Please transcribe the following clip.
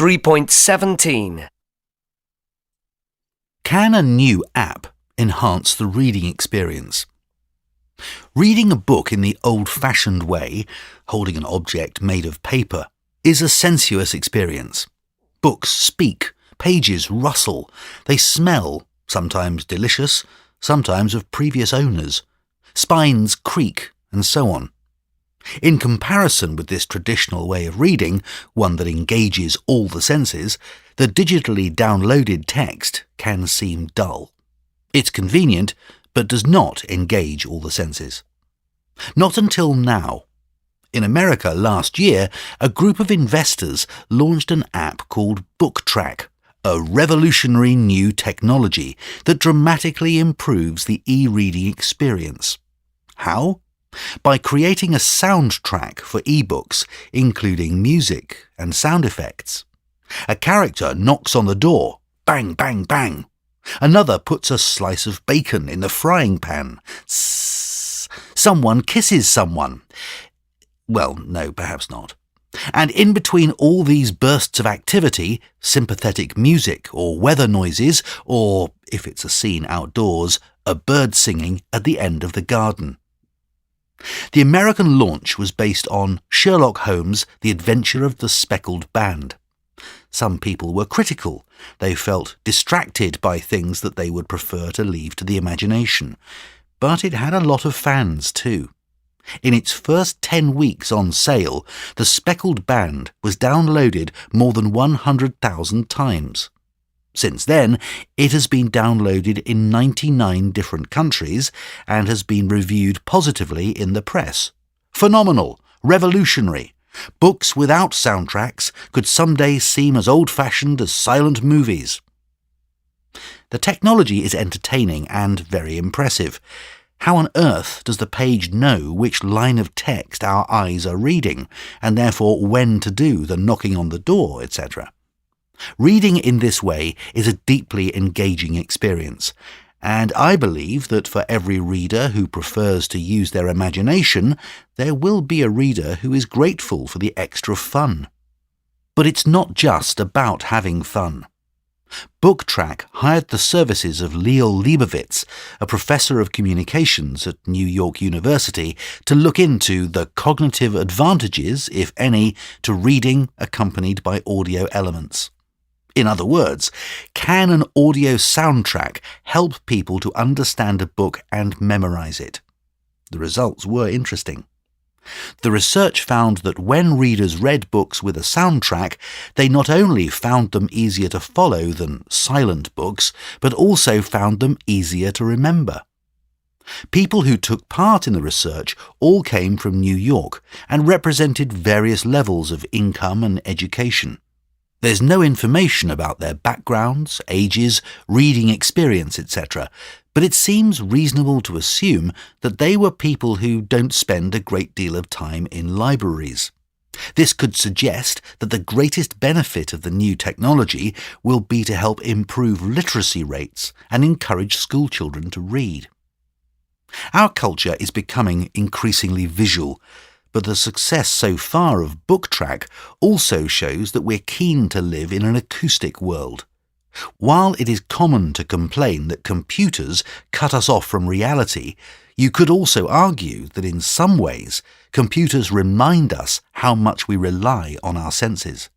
3.17. Can a new app enhance the reading experience? Reading a book in the old-fashioned way, holding an object made of paper, is a sensuous experience. Books speak, pages rustle, they smell, sometimes delicious, sometimes of previous owners, spines creak, and so on. In comparison with this traditional way of reading, one that engages all the senses, the digitally downloaded text can seem dull. It's convenient, but does not engage all the senses. Not until now. In America last year, a group of investors launched an app called BookTrack, a revolutionary new technology that dramatically improves the e-reading experience. How? By creating a soundtrack for ebooks, including music and sound effects. A character knocks on the door, bang, bang, bang. Another puts a slice of bacon in the frying pan. Sss. Someone kisses someone. Well, no, perhaps not. And in between all these bursts of activity, sympathetic music or weather noises, or, if it's a scene outdoors, a bird singing at the end of the garden. The American launch was based on Sherlock Holmes' The Adventure of the Speckled Band. Some people were critical. They felt distracted by things that they would prefer to leave to the imagination. But it had a lot of fans too. In its first 10 weeks on sale, The Speckled Band was downloaded more than 100,000 times. Since then, it has been downloaded in 99 different countries and has been reviewed positively in the press. Phenomenal, revolutionary. Books without soundtracks could someday seem as old-fashioned as silent movies. The technology is entertaining and very impressive. How on earth does the page know which line of text our eyes are reading, and therefore when to do the knocking on the door, etc.? Reading in this way is a deeply engaging experience, and I believe that for every reader who prefers to use their imagination, there will be a reader who is grateful for the extra fun. But it's not just about having fun. BookTrack hired the services of Leo Leibovitz, a professor of communications at New York University, to look into the cognitive advantages, if any, to reading accompanied by audio elements. In other words, can an audio soundtrack help people to understand a book and memorize it? The results were interesting. The research found that when readers read books with a soundtrack, they not only found them easier to follow than silent books, but also found them easier to remember. People who took part in the research all came from New York and represented various levels of income and education. There's no information about their backgrounds, ages, reading experience, etc., but it seems reasonable to assume that they were people who don't spend a great deal of time in libraries. This could suggest that the greatest benefit of the new technology will be to help improve literacy rates and encourage schoolchildren to read. Our culture is becoming increasingly visual, but the success so far of BookTrack also shows that we're keen to live in an acoustic world. While it is common to complain that computers cut us off from reality, you could also argue that in some ways computers remind us how much we rely on our senses.